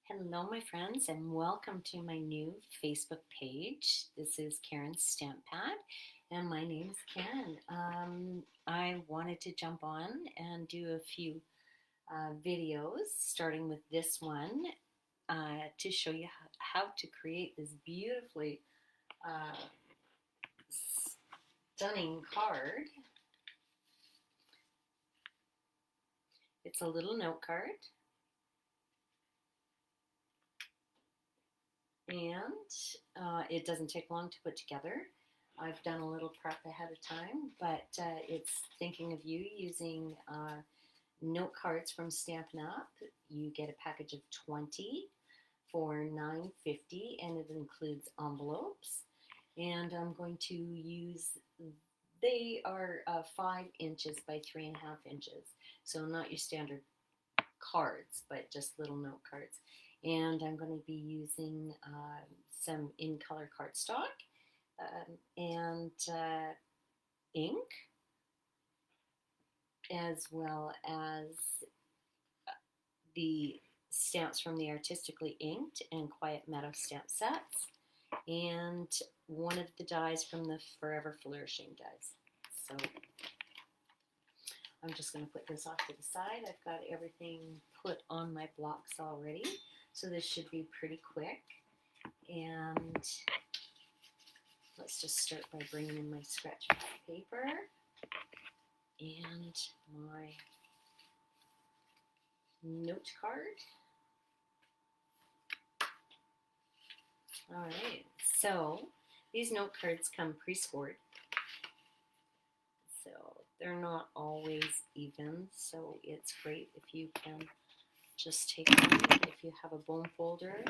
Hello, my friends, and welcome to my new Facebook page. This is Karen's Stamp Pad, and my name is Karen. I wanted to jump on and do a few videos, starting with this one, to show you how to create this beautifully uh, stunning card. It's a little note card, and it doesn't take long to put together. I've done a little prep ahead of time, but it's thinking of you using note cards from Stampin' Up. You get a package of 20 for $9.50, and it includes envelopes. And I'm going to use, they are 5 inches by 3.5 inches. So not your standard cards, but just little note cards. And I'm going to be using some in color cardstock and ink, as well as the stamps from the Artistically inked and Quiet Meadow stamp sets, and one of the dies from the Forever Flourishing Dies. So I'm just going to put this off to the side. I've got everything put on my blocks already, so this should be pretty quick. And let's just start by bringing in my scratch paper and my note card. All right, so these note cards come pre-scored, so they're not always even, so it's great if you can just take them. If you have a bone folder,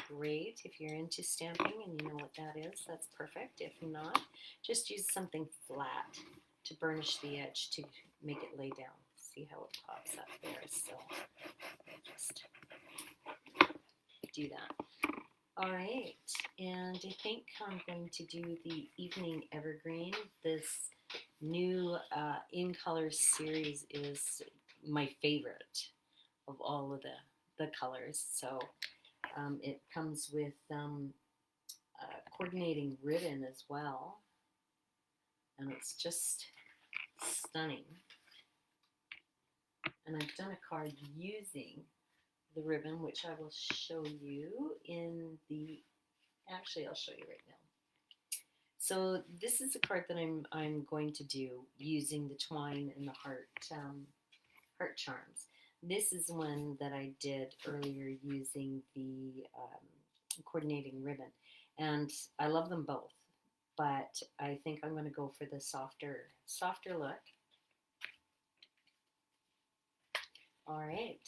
great. If you're into stamping and you know what that is, that's perfect. If not, just use something flat to burnish the edge to make it lay down. See how it pops up there, so just do that. All right, and I think I'm going to do the Evening Evergreen. This new In Color series is my favorite of all of the colors. So it comes with coordinating ribbon as well, and it's just stunning. And I've done a card using the ribbon, which I will show you in the, actually I'll show you right now. So this is a card that I'm going to do using the twine and the heart charms. This is one that I did earlier using the coordinating ribbon, and I love them both, but I think I'm going to go for the softer look. All right.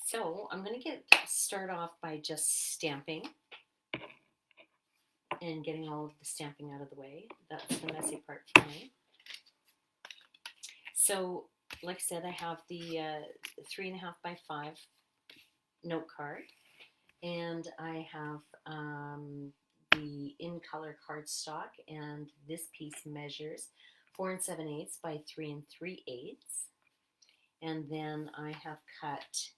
So I'm going to start off by just stamping and getting all of the stamping out of the way. That's the messy part for me. So, like I said, I have the 3.5 by 5 note card, and I have the in color cardstock, and this piece measures 4 7/8 by 3 3/8. And then I have cut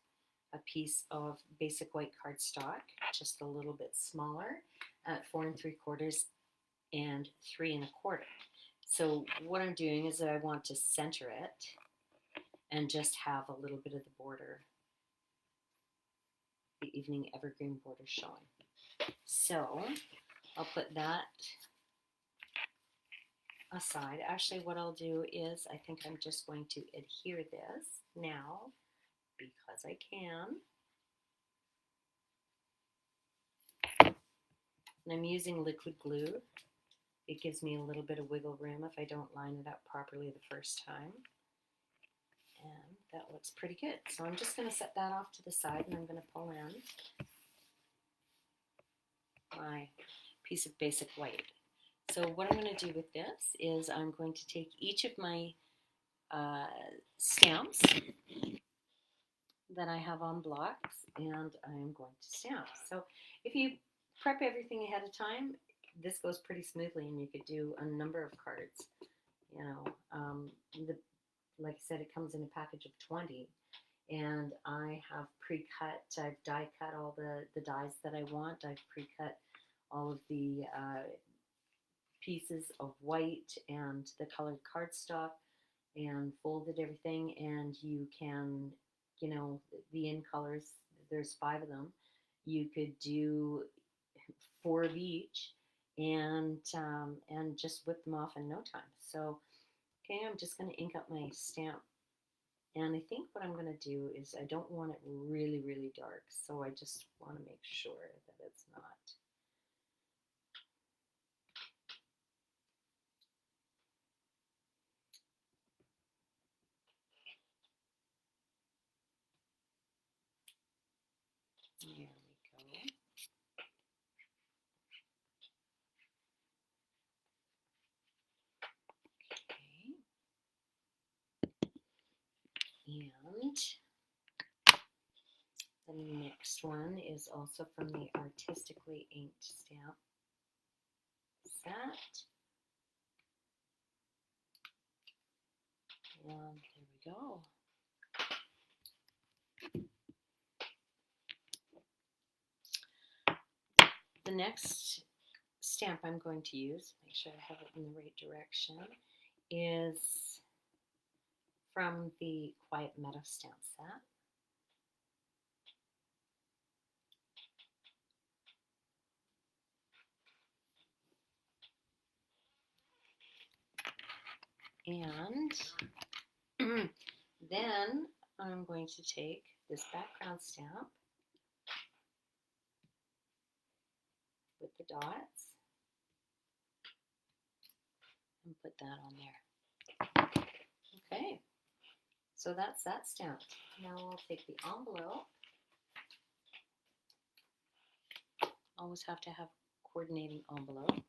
a piece of basic white cardstock, just a little bit smaller, at 4 3/4 and 3 1/4. So what I'm doing is that I want to center it and just have a little bit of the border, the Evening Evergreen border showing. So I'll put that aside. Actually, what I'll do is I think I'm just going to adhere this now because I can. And I'm using liquid glue. It gives me a little bit of wiggle room if I don't line it up properly the first time. And that looks pretty good. So I'm just going to set that off to the side, and I'm going to pull in my piece of basic white. So what I'm going to do with this is I'm going to take each of my stamps that I have on blocks, and I'm going to stamp. So if you prep everything ahead of time, this goes pretty smoothly, and you could do a number of cards. You know, like I said, it comes in a package of 20, and I have pre-cut, I've die cut all the dies that I want. I've pre-cut all of the pieces of white and the colored cardstock and folded everything, and you can, you know, the in colors, there's 5 of them. You could do 4 of each, and just whip them off in no time. So, okay, I'm just going to ink up my stamp. And I think what I'm going to do is I don't want it really, really dark, so I just want to make sure that it's not. There we go. Okay. And the next one is also from the Artistically inked stamp set. And there we go. The next stamp I'm going to use, make sure I have it in the right direction, is from the Quiet Meadow stamp set. And then I'm going to take this background stamp with the dots and put that on there. Okay, so that's that stamp. Now I'll take the envelope. Always have to have a coordinating envelope.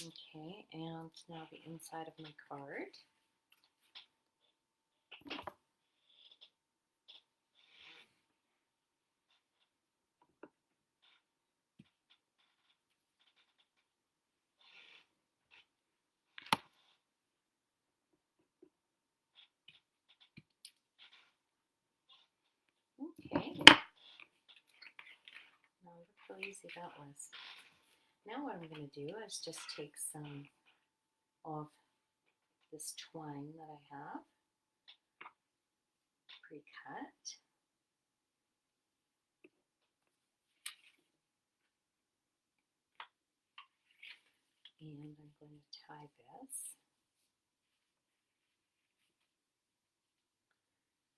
Okay, and now the inside of my card. Okay. Now look how easy that was. Now what I'm going to do is just take some of this twine that I have pre-cut. And I'm going to tie this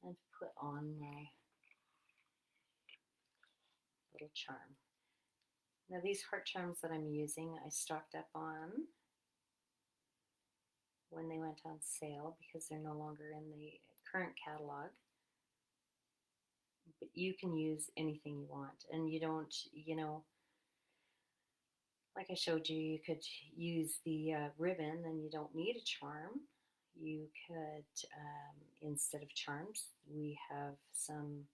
and put on my little charm. Now these heart charms that I'm using, I stocked up on when they went on sale because they're no longer in the current catalog. But you can use anything you want, and you don't, you know, like I showed you, you could use the ribbon and you don't need a charm. You could, instead of charms, we have some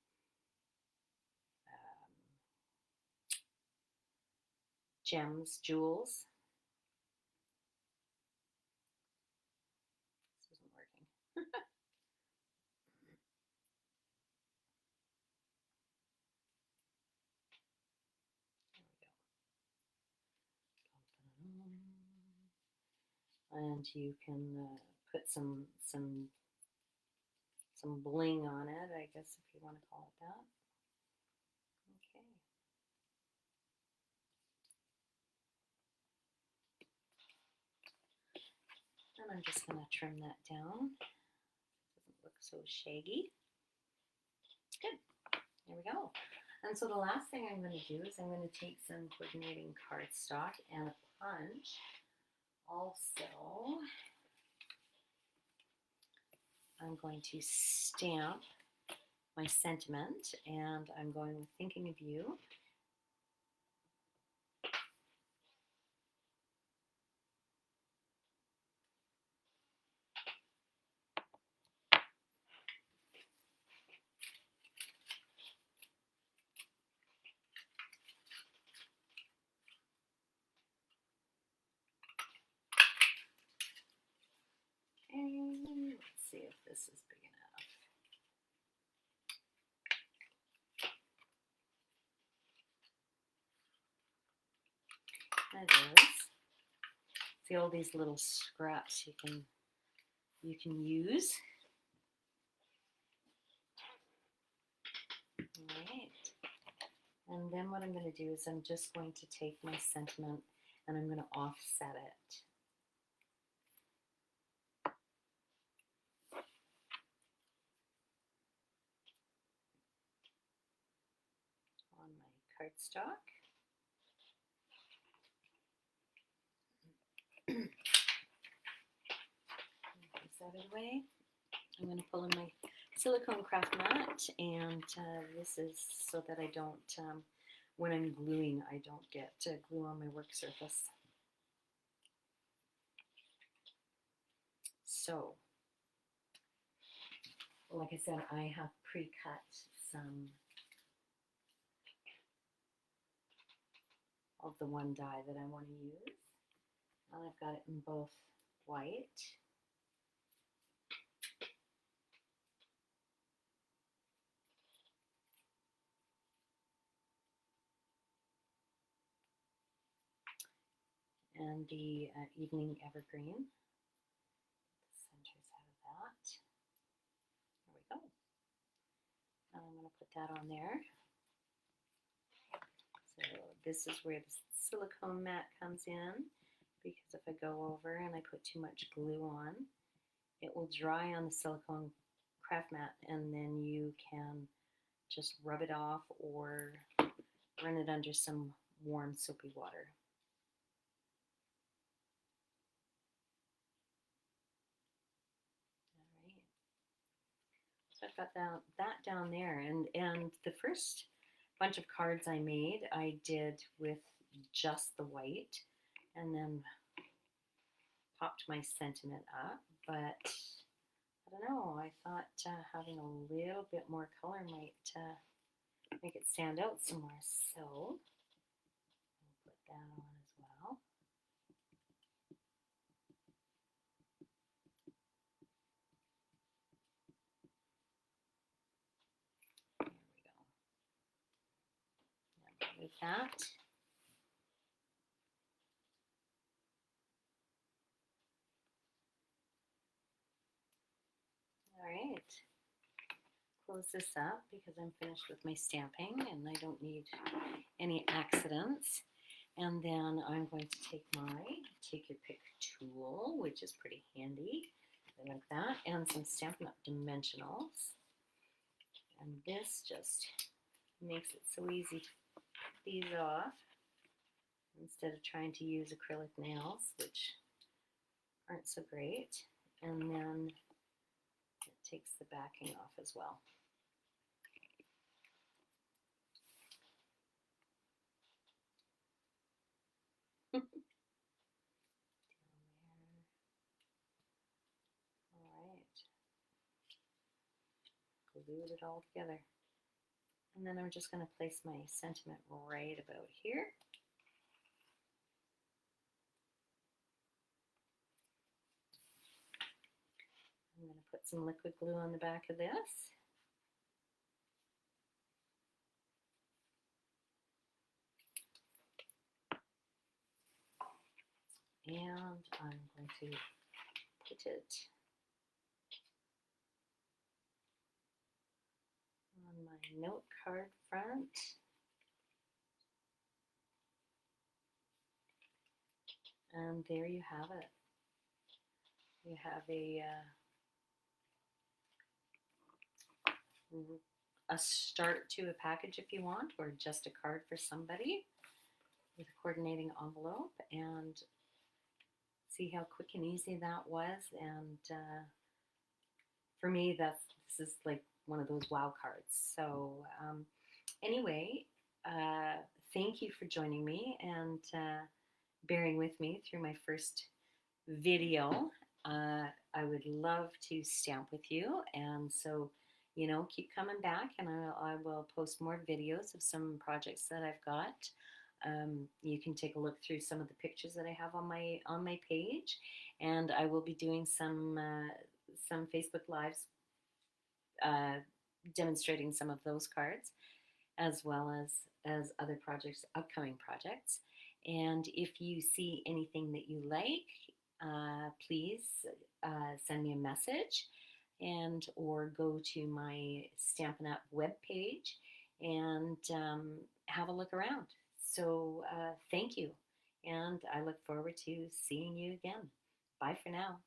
gems, jewels. This isn't working. There we go. And you can put some bling on it, I guess, if you want to call it that. Okay. And I'm just going to trim that down. It doesn't look so shaggy. Good. There we go. And so the last thing I'm going to do is I'm going to take some coordinating cardstock and a punch. Also, I'm going to stamp my sentiment, and I'm going with Thinking of You. this is big enough. That is. See all these little scraps you can use. All right. And then what I'm going to do is I'm just going to take my sentiment and I'm going to offset it. On my cardstock. This out of the way. I'm going to pull in my silicone craft mat, and this is so that I don't, when I'm gluing, I don't get glue on my work surface. So, like I said, I have pre-cut some of the one dye that I want to use. And I've got it in both white and the Evening Evergreen. The centers out of that. There we go. And I'm going to put that on there. So this is where the silicone mat comes in, because if I go over and I put too much glue on, it will dry on the silicone craft mat, and then you can just rub it off or run it under some warm soapy water. All right. So I've got that down there, and the first bunch of cards I made, I did with just the white, and then popped my sentiment up, but I don't know, I thought having a little bit more color might make it stand out some more, so I'll put that on as well. There we go. With that. All right. Close this up because I'm finished with my stamping and I don't need any accidents. And then I'm going to take my Take Your Pick tool, which is pretty handy. I like that. And some Stampin' Up! Dimensionals. And this just makes it so easy to put these off instead of trying to use acrylic nails, which aren't so great. And then it takes the backing off as well. Down there. All right. Glued it all together. And then I'm just going to place my sentiment right about here. I'm going to put some liquid glue on the back of this. And I'm going to put it on my note card front. And there you have it. You have a start to a package if you want, or just a card for somebody with a coordinating envelope, and see how quick and easy that was. And for me, this is like one of those wow cards. So anyway, thank you for joining me and bearing with me through my first video. I would love to stamp with you, and so keep coming back, and I will post more videos of some projects that I've got. You can take a look through some of the pictures that I have on my page, and I will be doing some some Facebook Lives uh, demonstrating some of those cards, as well as other projects, upcoming projects. And if you see anything that you like, please send me a message, and or go to my Stampin' Up! Webpage and have a look around. So thank you, and I look forward to seeing you again. Bye for now.